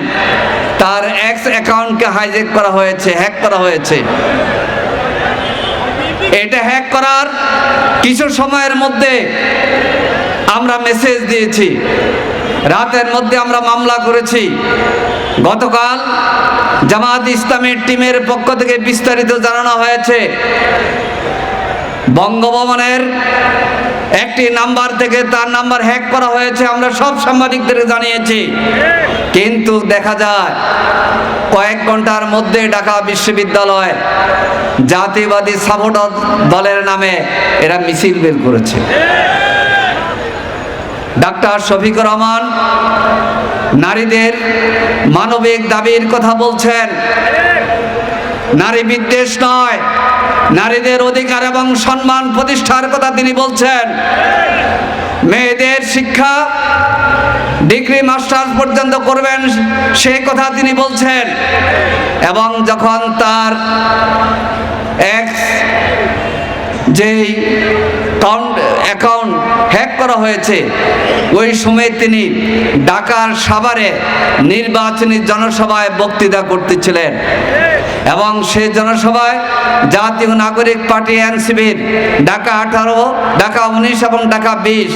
তার এক্স অ্যাকাউন্টকে হাইজ্যাক করা হয়েছে, হ্যাক করা হয়েছে। এটা হ্যাক করার কিছু সময়ের মধ্যে আমরা মেসেজ দিয়েছি, রাতের মধ্যে আমরা মামলা করেছি। গতকাল জামাত ইসলামের টিমের পক্ষ থেকে বিস্তারিত জানানো হয়েছে, বঙ্গভবনের একটি নাম্বার থেকে তার নাম্বার হ্যাক করা হয়েছে। আমরা সব সাংবাদিকদের জানিয়েছি, কিন্তু দেখা যায় কয়েক ঘন্টার মধ্যে ঢাকা বিশ্ববিদ্যালয় জাতীয়বাদী সাপোর্টার দলের নামে এরা মিছিল বের করেছে। ডাক্তার শফিকুর রহমান নারীদের মানবিক দাবির কথা বলছেন, নারী বিদ্বেষ নয়, নারীদের অধিকার এবং সম্মান প্রতিষ্ঠার কথা তিনি বলছেন। মেয়েদের শিক্ষা ডিগ্রি মাস্টার্স পর্যন্ত করবেন সেই কথা তিনি বলছেন। এবং যখন তার যেই অ্যাকাউন্ট হ্যাক করা হয়েছে, ওই সময় তিনি ঢাকার সাভারে নির্বাচনী জনসভায় বক্তৃতা করতেছিলেন এবং সেই জনসভায় জাতীয় নাগরিক পার্টি এনসিপির ঢাকা 18, ঢাকা 19 এবং ঢাকা 20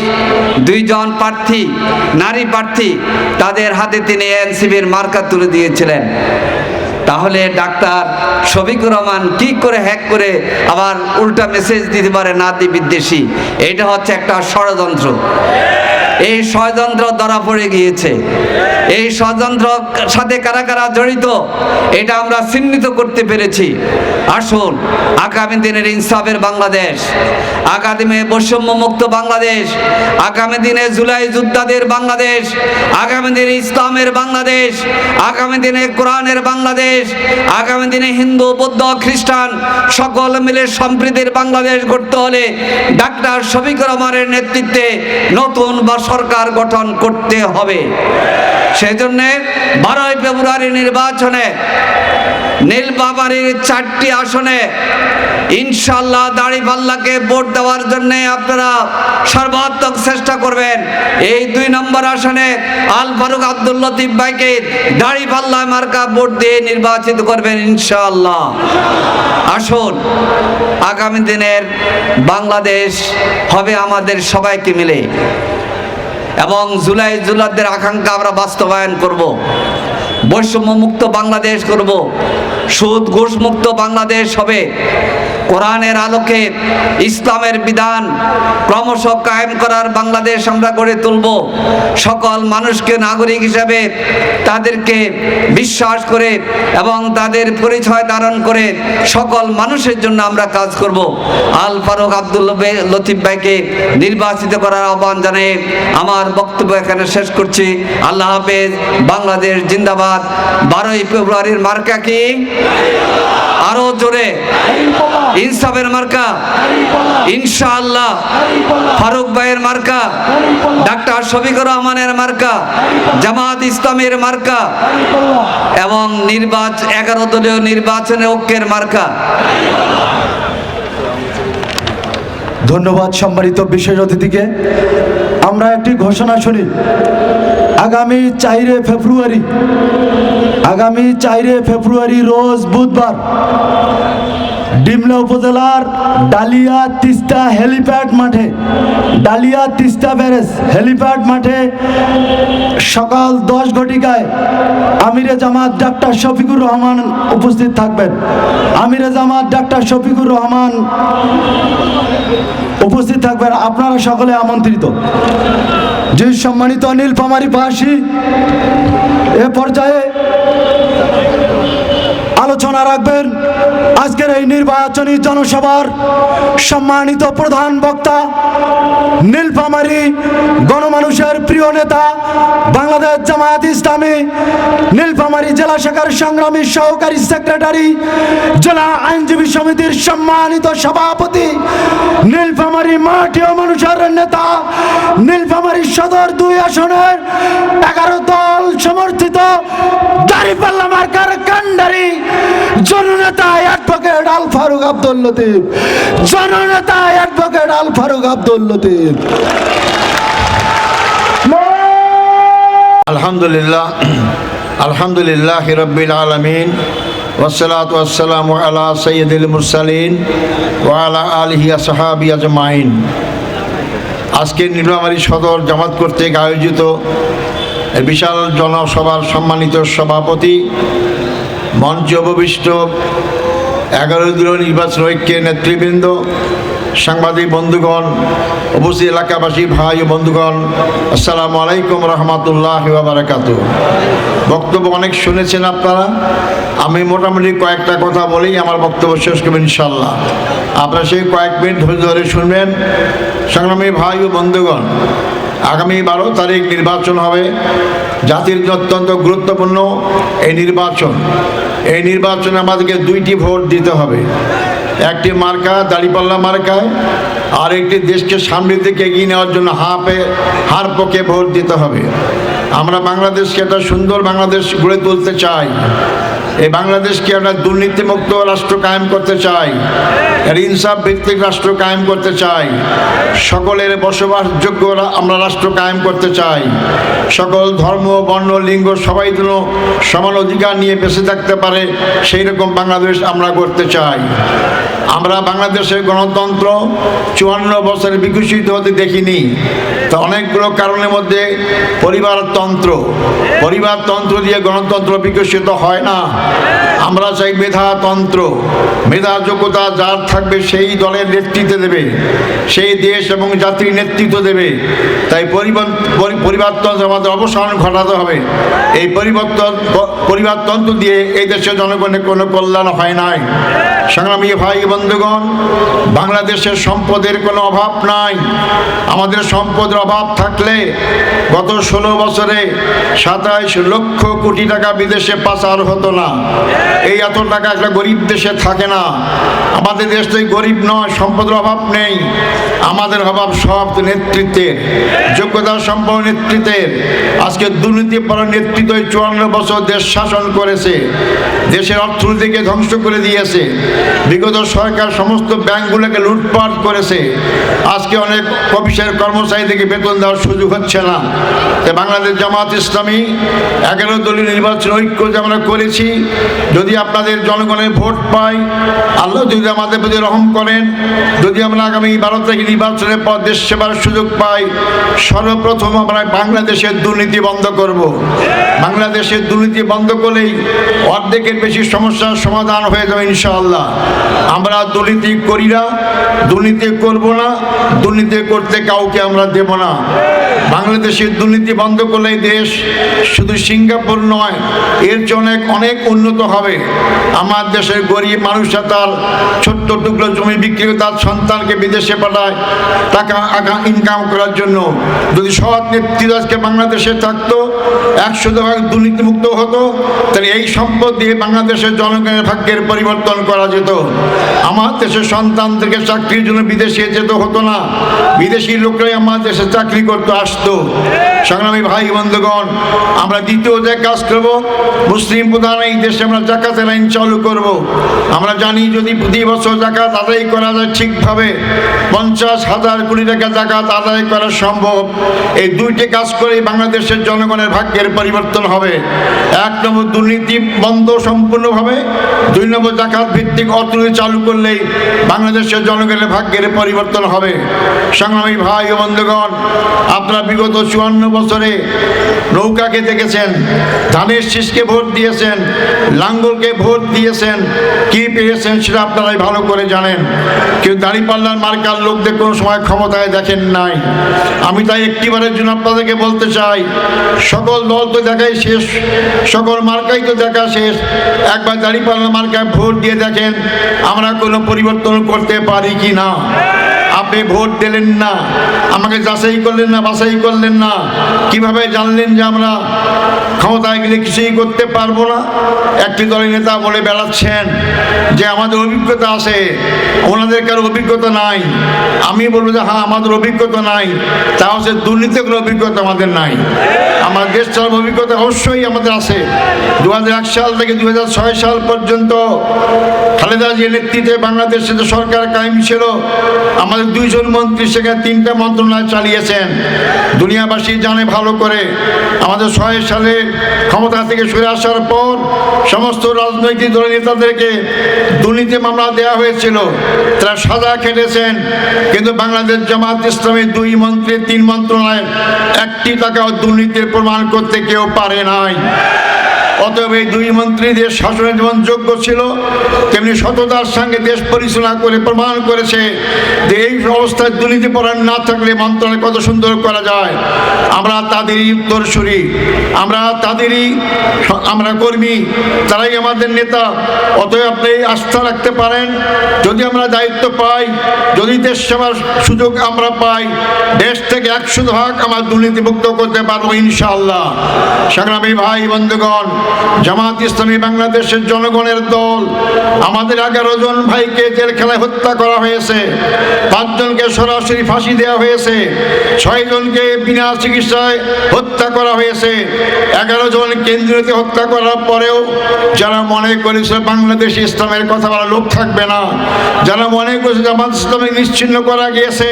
দুইজন প্রার্থী, নারী প্রার্থী, তাদের হাতে তিনি এনসিপির মার্কা তুলে দিয়েছিলেন। তাহলে ডাক্তার শফিকুর রহমান কি করে হ্যাক করে আবার উল্টা মেসেজ দিতে পারে নারী বিদ্বেষী? এটা হচ্ছে একটা ষড়যন্ত্র। এই ষড়যন্ত্র ধরা পড়ে গিয়েছে। এই ষড়যন্ত্রের সাথে কারা কারা জড়িত এটা আমরা চিহ্নিত করতে পেরেছি। আসুন, আগামী দিনের ইনসাফের বাংলাদেশ, আগামী বৈষম্য মুক্ত বাংলাদেশ, আগামী দিনে জুলাই যোদ্ধাদের বাংলাদেশ, আগামী দিনে ইসলামের বাংলাদেশ, আগামী দিনে কোরআনের বাংলাদেশ, আগামী দিনে হিন্দু, বৌদ্ধ, খ্রিস্টান সকল মিলে সম্প্রীতির বাংলাদেশ গড়তে হলে ডাক্তার শফিকুর রহমানের নেতৃত্বে নতুন সরকার গঠন করতে হবে। সেজন্য 12 ফেব্রুয়ারি নির্বাচনে নীলফামারীর 4টি আসনে ইনশাআল্লাহ দাঁড়িপাল্লাকে ভোট দেওয়ার জন্য আপনারা সর্বাত্মক চেষ্টা করবেন। এই 2 নম্বর আসনে আল ফারুক আব্দুল লতিফ ভাইকে দাঁড়িপাল্লা মার্কা ভোট দিয়ে নির্বাচিত করবেন ইনশাআল্লাহ। আসুন, আগামী দিনের বাংলাদেশ হবে আমাদের সবাইকে মিলে, এবং জুলাই যোদ্ধাদের আকাঙ্ক্ষা আমরা বাস্তবায়ন করব। বৈষম্য মুক্ত বাংলাদেশ করব, সুদ ঘুষ মুক্ত বাংলাদেশ হবে। কোরআনের আলোকে ইসলামের বিধান ক্রমশ কায়েম করার বাংলাদেশ আমরা গড়ে তুলব। সকল মানুষকে নাগরিক হিসেবে তাদেরকে বিশ্বাস করে এবং তাদের পরিচয় ধারণ করে সকল মানুষের জন্য আমরা কাজ করব। আল ফারুক আব্দুল লতিফ ভাইকে নির্বাচিত করার আহ্বান জানিয়ে আমার বক্তব্য এখানে শেষ করছি। আল্লাহ হাফেজ। বাংলাদেশ জিন্দাবাদ। 12 ফেব্রুয়ারির মার্কা কি? আরো জোরে ইনসাফের মার্কা ইনশাআল্লাহ, ফারুক ভাইয়ের মার্কা, ডাক্তার শফিকুর রহমানের মার্কা, জামাত ইসলামের মার্কা এবং 11 দলীয় নির্বাচনে ঐক্যের মার্কা। ধন্যবাদ সম্মানিত বিশেষ অতিথিকে। আমরা একটি ঘোষণা শুনি। আগামী 4 ফেব্রুয়ারি রোজ বুধবার ডিমলা উপজেলার ডালিয়া তিস্তা হেলিপ্যাড মাঠে, ডালিয়া তিস্তা ব্যারেজ হেলিপ্যাড মাঠে সকাল 10 ঘটিকায় আমিরে জামাত ডাক্তার শফিকুর রহমান উপস্থিত থাকবেন। আমিরে জামাত ডাক্তার শফিকুর রহমান উপস্থিত থাকবেন। আপনারা সকলে আমন্ত্রিত। যে সম্মানিত নীলফামারীবাসী, এ পর্যায়ে আলোচনা রাখবেন আজকের এই নির্বাচনী জনসভার সম্মানিত প্রধান বক্তা, নীলফামারী গণমানুষের প্রিয় নেতা, বাংলাদেশ জামায়াত ইসলামী নীলফামারী জেলা শাখার সংগ্রামী সহকারী সেক্রেটারি, জেলা আইনজীবী সমিতির সম্মানিত সভাপতি, নীলফামারী মাটি ও মানুষের নেতা, নীলফামারী সদর 2 আসনের 11 দল সমর্থিত দাঁড়িপাল্লা মার্কার কান্ডারি জননেতা অ্যাডভোকেট আল ফারুক আব্দুল লতিফ, জননেতা অ্যাডভোকেট আল ফারুক আব্দুল লতিফ। আলহামদুলিল্লাহ, আলহামদুলিল্লাহ রাব্বিল আলামিন, ওয়াসসালাতু ওয়াসসালামু আলা সাইয়্যিদিল মুরসালিন ওয়া আলা আলিহি ওয়া সাহবিহি আজমাইন। আজকে নীলফামারী সদর জামাত কর্তৃক আয়োজিত এই বিশাল জনসভার সম্মানিত সভাপতি, মঞ্চে উপবিষ্ট 11 দলীয় নির্বাচন ঐক্যের নেতৃবৃন্দ, সাংবাদিক বন্ধুগণ, উপস্থিত এলাকাবাসী ভাই ও বন্ধুগণ, আসসালামু আলাইকুম রহমতুল্লাহি ওয়া বারাকাতুহু। বক্তব্য অনেক শুনেছেন আপনারা, আমি মোটামুটি কয়েকটা কথা বলেই আমার বক্তব্য শেষ করব ইনশাল্লাহ। আপনারা সেই কয়েক মিনিট ধৈর্য ধরে শুনবেন। সংগ্রামী ভাই ও বন্ধুগণ, আগামী 12 তারিখ নির্বাচন হবে। জাতির জন্য অত্যন্ত গুরুত্বপূর্ণ এই নির্বাচন। এই নির্বাচনে আমাদেরকে 2টি ভোট দিতে হবে। একটি মার্কা দাঁড়িপাল্লা মার্কায়, আর একটি দেশকে সামনের দিকে এগিয়ে নেওয়ার জন্য হার পক্ষে ভোট দিতে হবে। আমরা বাংলাদেশকে একটা সুন্দর বাংলাদেশ গড়ে তুলতে চাই। এই বাংলাদেশকে একটা দুর্নীতিমুক্ত রাষ্ট্র কায়েম করতে চাই, এর ইনসাফ ভিত্তিক রাষ্ট্র কায়েম করতে চাই, সকলের বসবাসযোগ্য আমরা রাষ্ট্র কায়েম করতে চাই। সকল ধর্ম, বর্ণ, লিঙ্গ সবাই যেন সমান অধিকার নিয়ে বেঁচে থাকতে পারে, সেই রকম বাংলাদেশ আমরা করতে চাই। আমরা বাংলাদেশের গণতন্ত্র 54 বছরে বিকশিত হতে দেখিনি। তো অনেকগুলো কারণের মধ্যে পরিবারতন্ত্র দিয়ে গণতন্ত্র বিকশিত হয় না। আমরা চাই মেধাতন্ত্র। মেধা যোগ্যতা যার থাকবে সেই দলের নেতৃত্ব দেবে, সেই দেশ এবং জাতির নেতৃত্ব দেবে। তাই পরিবারতন্ত্র আমাদের অবসান ঘটাতে হবে। এই পরিবারতন্ত্র দিয়ে এই দেশের জনগণের কোনো কল্যাণ হয় নাই। সংগ্রামী ভাই বন্ধুগণ, বাংলাদেশের সম্পদের কোনো অভাব নাই। আমাদের সম্পদের অভাব থাকলে গত 16 বছরে 27 লক্ষ কোটি টাকা বিদেশে পাচার হতো না। এই এত টাকা একটা গরিব দেশে থাকে না। আমাদের দেশটাই গরিব নয়, সম্পদের অভাব নেই। আমাদের অভাব সব নেতৃত্বের, যোগ্যতা সম্পন্ন নেতৃত্বের। আজকে দুর্নীতিপর নেতৃত্ব 54 বছর দেশ শাসন করেছে, দেশের অর্থনীতিকে ধ্বংস করে দিয়েছে। বিগত সরকার সমস্ত ব্যাংকগুলোকে লুটপাট করেছে। আজকে অনেক অফিসের কর্মচারীদেরকে বেতন দেওয়ার সুযোগ হচ্ছে না। তাই বাংলাদেশ জামাত ইসলামী 11 দলীয় নির্বাচন ঐক্য যে আমরা করেছি, যদি আপনাদের জনগণের ভোট পাই, আল্লাহ যদি আমাদের প্রতি রহম করেন, যদি আমরা আগামী 12 তারিখ নির্বাচনের পর দেশ সেবার সুযোগ পাই, সর্বপ্রথম আমরা বাংলাদেশের দুর্নীতি বন্ধ করব। বাংলাদেশের দুর্নীতি বন্ধ করলেই অর্ধেকের বেশি সমস্যার সমাধান হয়ে যাবে ইনশাআল্লাহ। আমরা দুর্নীতি করি না, দুর্নীতি করব না, দুর্নীতি করতে কাউকে আমরা দেব না। বাংলাদেশের দুর্নীতি বন্ধ করলে দেশ শুধু সিঙ্গাপুর নয়, এর চেয়ে অনেক উন্নত হবে। আমার দেশের গরিব মানুষরা তার ছোট্ট টুকরো জমি বিক্রি করে তার সন্তানকে বিদেশে পাঠায় টাকা ইনকাম করার জন্য। যদি সৎ নেতৃত্ব আজকে বাংলাদেশে থাকতো, 100% দুর্নীতিমুক্ত হতো, তাহলে এই সম্পদ দিয়ে বাংলাদেশের জনগণের ভাগ্যের পরিবর্তন করা যেত। আমার দেশের সন্তানদেরকে চাকরির জন্য বিদেশে যেতে হতো না, বিদেশি লোকরাই আমার দেশে চাকরি করতে আসতো। সংগ্রামী ভাই বন্ধুগণ, আমরা দ্বিতীয় যে কাজ করব, মুসলিম প্রধান এই দেশে আমরা জাকাতের আইন চালু করব। আমরা জানি যদি প্রতি বছর জাকাত আদায় করা যায় ঠিকভাবে, 50,000 কোটি টাকা জাকাত আদায় করা সম্ভব। এই 2টি কাজ করে বাংলাদেশের জনগণের ভাগ্যের পরিবর্তন হবে। 1 নম্বর দুর্নীতি বন্ধ সম্পূর্ণভাবে, 2 নম্বর জাকাত ভিত্তিক অর্থনীতি চালু করলেই বাংলাদেশের জনগণের ভাগ্যের পরিবর্তন হবে। সংগ্রামী ভাই ও বন্ধুগণ, আপনারা বিগত 54 বছরে নৌকাকে দেখেছেন, ধানের শীষকে ভোট দিয়েছেন, লাঙ্গলকে ভোট দিয়েছেন, কি পেয়েছেন সেটা আপনারাই ভালো করে জানেন। কিন্তু দাঁড়িপাল্লার মার্কার লোকদের কোনো সময় ক্ষমতায় দেখেন নাই। আমি তাই একটিবারের জন্য আপনাদেরকে বলতে চাই, সকল দল তো দেখাই শেষ, সকল মার্কাই তো দেখা শেষ, একবার দাঁড়িপাল্লার মার্কায় ভোট দিয়ে দেখেন আমরা কোনো পরিবর্তন করতে পারি কি না। আপনি ভোট দিলেন না, আমাকে যাচাই করলেন না, বাছাই করলেন না, কিভাবে জানলেন যে আমরা ক্ষমতায় গেলে কিছুই করতে পারবো না? একটি দলের নেতা বলে বেড়াচ্ছেন যে আমাদের অভিজ্ঞতা আছে, ওনাদের কারো অভিজ্ঞতা নাই। আমি বলবো যে হ্যাঁ, আমাদের অভিজ্ঞতা নাই, তা হচ্ছে দুর্নীতির কোনো অভিজ্ঞতা আমাদের নাই। আমার দেশ চালানোর অভিজ্ঞতা অবশ্যই আমাদের আছে। 2001 সাল থেকে 2006 সাল পর্যন্ত খালেদা জিয়ার নেতৃত্বে বাংলাদেশে যে সরকার কায়েম ছিল, আমাদের 2 জন মন্ত্রী সেখানে 3টা মন্ত্রণালয় চালিয়েছেন। দুনিয়াবাসী জানে ভালো করে, আমাদের 6 সালে ক্ষমতা থেকে সরে আসার পর সমস্ত রাজনৈতিক দলের নেতাদেরকে দুর্নীতি মামলা দেওয়া হয়েছিল, তারা সাজা খেটেছেন। কিন্তু বাংলাদেশ জামাত ইসলামী 2 মন্ত্রী 3 মন্ত্রণালয়ের 1টি টাকাও দুর্নীতির প্রমাণ করতে কেউ পারে নাই। অতএব এই 2 মন্ত্রী দেশ শাসনের যেমন যোগ্য ছিল, তেমনি সততার সঙ্গে দেশ পরিচালনা করে প্রমাণ করেছে যে এই অবস্থায় দুর্নীতিপরায়ণ না থাকলে মন্ত্রণালয় কত সুন্দর করা যায়। আমরা তাদেরই উত্তরসূরি, আমরা কর্মী, তারাই আমাদের নেতা। অতএব আপনি আস্থা রাখতে পারেন, যদি আমরা দায়িত্ব পাই, যদি দেশ সেবার সুযোগ আমরা পাই, দেশ থেকে 100% আমরা দুর্নীতিমুক্ত করতে পারবো ইনশাআল্লাহ। সংগ্রামী ভাই বন্ধুগণ, জামাত ইসলামী বাংলাদেশের জনগণের দল। আমাদের 11 জন ভাইকে জেলখানায় হত্যা করা হয়েছে, 5 জনকে সরাসরি ফাঁসি দেওয়া হয়েছে, 6 জনকে বিনা চিকিৎসায় হত্যা করা হয়েছে। 11 জন কেন্দ্রীয়তে হত্যা করার পরেও যারা মনে করেছে বাংলাদেশ ইসলামের কথা বলা লোক থাকবে না, যারা মনে করেছে জামাত ইসলামী নিশ্চিহ্ন করা গিয়েছে,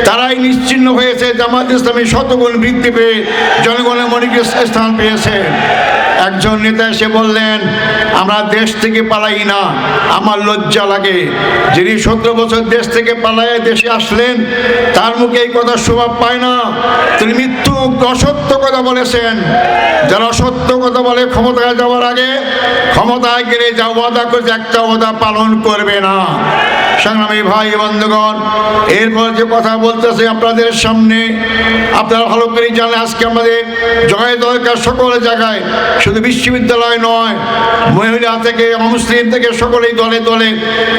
তারাই নিশ্চিহ্ন হয়েছে। জামাত ইসলামী শতগুণ বৃদ্ধি পেয়ে জনগণের মনে স্থান পেয়েছে। একজন নেতা এসে বললেন আমরা দেশ থেকে পালাই না, আমার লজ্জা লাগে। যিনি 17 বছর দেশ থেকে পালায় দেশে আসলেন, তার মুখে এই কথা শোভা পায় না। তিনি মৃত্যু অসত্য কথা বলেছেন। যারা সত্য কথা বলে ক্ষমতায় যাওয়ার আগে, ক্ষমতায় গেলে যা ওয়াদা করেছে একটা ওয়াদা পালন করবে না। সংগ্রামী ভাই বন্ধুগণ, এরপর যে কথা বলতেছে আপনাদের সামনে, আপনারা ভালো করে জানেন আজকে আমাদের জয় দরকার সকল জায়গায়, শুধু বিশ্ববিদ্যালয় নয়, মহিলা থেকে মুসলিম থেকে সকলেই দলে দলে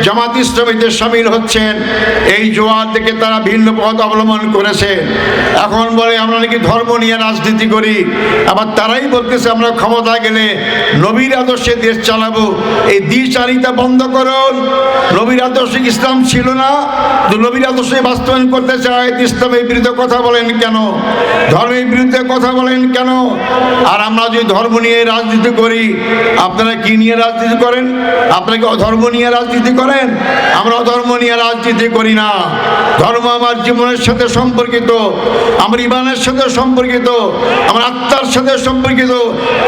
জামাত ইসলামীতে সামিল হচ্ছেন। এই জোয়ার থেকে তারা ভিন্ন পথ অবলম্বন করেছে। এখন বলে আমরা নাকি ধর্ম নিয়ে রাজনীতি করি, আবার তারাই বলতেছে আমরা ক্ষমতায় গেলে নবীর আদর্শে দেশ চালাবো। এই দ্বিচারিতা বন্ধ করুন। নবীর আদর্শে ইসলাম ছিল না, নবীর আদর্শে বাস্তবায়ন করতে চায়, ইসলামের বিরুদ্ধে কথা বলেন কেন? ধর্মের বিরুদ্ধে কথা বলেন কেন? আর আমরা যদি ধর্ম নিয়ে রাজনীতি করি, আপনারা কি নিয়ে রাজনীতি করেন? আপনারা কি অধর্ম নিয়ে রাজনীতি করেন? আমরা অধর্ম নিয়ে রাজনীতি করি না। ধর্ম আমার জীবনের সাথে সম্পর্কিত, আমার ইমানের সাথে সম্পর্কিত, আমার আত্মার সাথে সম্পর্কিত।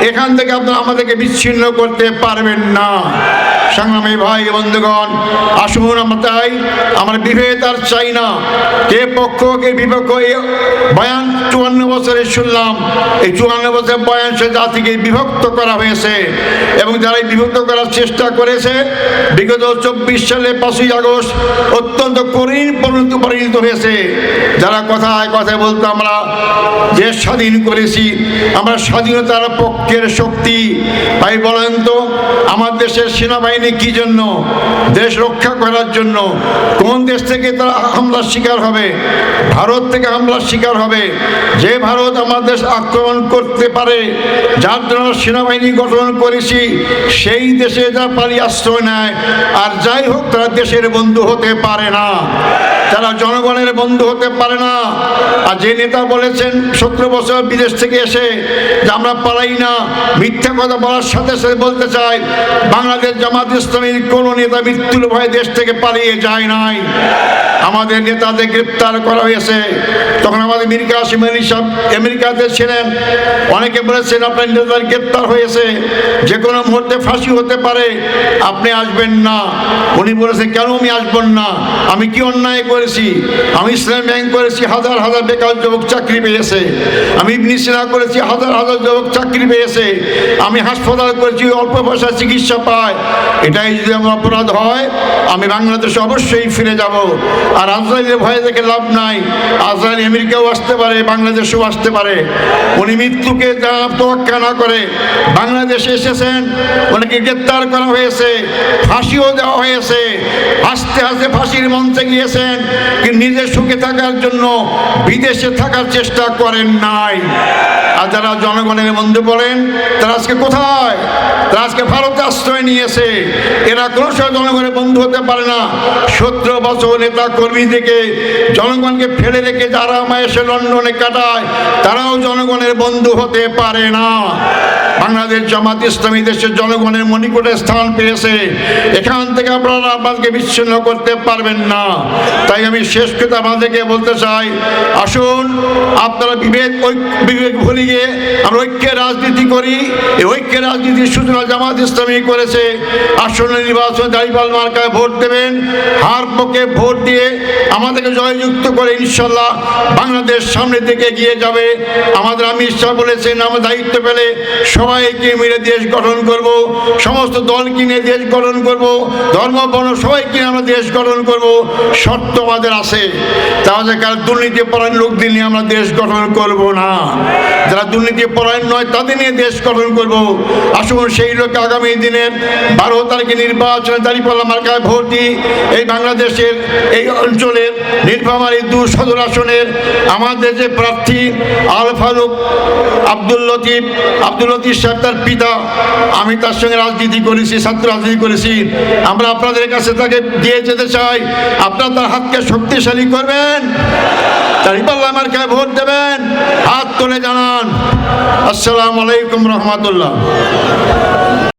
এখান থেকে আপনারা আমাদেরকে বিচ্ছিন্ন করতে পারবেন না। সংগ্রামী ভাই বন্ধুগণ, আসুন আমরা তাই আমরা বিভেদ আর চাই না। কে পক্ষ কে বিপক্ষ, এই বয়ান 54 বছরে শুনলাম। এই 54 বছরের বয়ান সে জাতিকে বিভক্ত করা হয়েছে, এবং যারা বিভক্ত করার চেষ্টা করেছে বিগত 24 সালে 5ই আগস্ট অত্যন্ত করুণ পরিণত হয়েছে। যারা কথায় কথায় বলতো আমরা দেশ স্বাধীন করেছি, আমরা স্বাধীনতার পক্ষের শক্তি, ভাই বলেন তো আমার দেশের সেনাবাহিনী কি জন্য? দেশ রক্ষা করার জন্য। কোন দেশ থেকে তারা হামলার শিকার হবে? ভারত থেকে হামলার শিকার হবে। যে ভারত আমার দেশ আক্রমণ করতে পারে, যার জন্য সেনাবাহিনী গঠন করেছি, সেই দেশে যা পালি আশ্রয় নেয়। আর যাই হোক, তারা দেশের বন্ধু হতে পারে না, তারা জনগণের বন্ধু হতে পারে না। আর যে নেতা বলেছেন 17 বছর বিদেশ থেকে এসে যে আমরা পালাই না, মিথ্যা কথা বলার সাথে সাথে বলতে চাই বাংলাদেশ জামাত ইসলামীর কোনো নেতা মৃত্যুর ভয়ে দেশ থেকে পালিয়ে যায় নাই। আমাদের নেতাদের গ্রেপ্তার করা হয়েছে। তখন আমাদের মীর কাসেম আলী সাহেব আমেরিকাতে ছিলেন। অনেকে বলেছেন আপনার নেতার গ্রেপ্তার হয়েছে, যে কোনো মুহূর্তে ফাঁসি হতে পারে, আপনি আসবেন না। উনি বলেছেন কেন আমি আসবেন না? আমি কি অন্যায় করেছি? আমি ইসলাম ব্যাংক করেছি, হাজার হাজার বেকার যুবক চাকরি পেয়েছে। আমি ইবনে সিনা করেছি, হাজার হাজার যুবক চাকরি পেয়েছে। আমি হাসপাতাল করেছি, অল্প পয়সায় চিকিৎসা পায়। এটাই যদি আমার অপরাধ হয়, আমি বাংলাদেশে অবশ্যই ফিরে যাব। আর আজরাইলের ভয়ে দেখে লাভ নাই। আজরাইল আমেরিকাও আসতে পারে, বাংলাদেশেও আসতে পারে। উনি মৃত্যুকে তোয়াক্কা না করে বাংলাদেশে এসেছেন। ওনাকে গ্রেপ্তার করা হয়েছে, ফাঁসিও দেওয়া হয়েছে। আস্তে আস্তে ফাঁসির মঞ্চে গিয়েছেন, কিন্তু নিজের সুখে থাকার জন্য বিদেশে থাকার চেষ্টা করেন নাই। আর যারা জনগণের বন্ধু বলেন, তারা আজকে কোথায়? তারা আজকে ভারতে আশ্রয় নিয়েছে। এরা কোনো সময় জনগণের বন্ধু হতে পারে না। 17 বছর নেতা কর্মী থেকে জনগণকে ফেলে রেখে যারা এসে লন্ডনে কাটায়, তারাও জনগণের বন্ধু হতে পারে না। বাংলাদেশ জামাত ইসলামী দেশের জনগণের মণিকূটে স্থান পেয়েছে। এখান থেকে আপনারা আমাদেরকে বিচ্ছিন্ন করতে পারবেন না। তাই আমি শেষ কথা আমাদেরকে বলতে চাই, আসুন আপনারা বিবেক ভুলে গিয়ে আমরা ঐক্যের রাজনীতি করি। এই ঐক্যের রাজনীতির সূচনা জামাত ইসলামী করেছে। আসন্ন নির্বাচনে দাঁড়িপাল্লা মার্কায় ভোট দেবেন। হার পক্ষে ভোট দিয়ে আমাদেরকে জয়যুক্ত করে ইনশাল্লাহ বাংলাদেশ সামনের দিকে এগিয়ে যাবে। আমাদের আমির সাহেব বলেছেন, আমরা দায়িত্ব পেলে সবাইকে মিলে দেশ গঠন করব, সমস্ত দল কিনে দেশ গঠন করব, ধর্ম বর্ণ সবাইকে নিয়ে আমরা দেশ গঠন করব। শর্ত আমাদের আছে, তাহলে কার দুর্নীতি পরায়ণ লোকদের নিয়ে আমরা দেশ গঠন করব না। যারা দুর্নীতি পরায়ণ নয় তাদের নিয়ে দেশ গঠন করব। আসুন সেই লোক আগামী দিনের 12 তারিখে নির্বাচনে দাঁড়িপাল্লা মার্কায় ভোট দিই। এই বাংলাদেশের এই অঞ্চলের নীলফামারী 2 সদর আসনের আমাদের যে প্রার্থী আল ফারুক আব্দুল লতিফ সাহেব, তার পিতা, আমি তার সঙ্গে রাজনীতি করেছি, ছাত্র রাজনীতি করেছি। আমরা আপনাদের কাছে তাকে দিয়ে যেতে চাই, আপনারা তার হাতকে শক্তিশালী করবেন, দাঁড়িপাল্লা মার্কায় ভোট দেবেন। হাত তুলে জানান আসসালামু আলাইকুম রহমতুল্লাহ।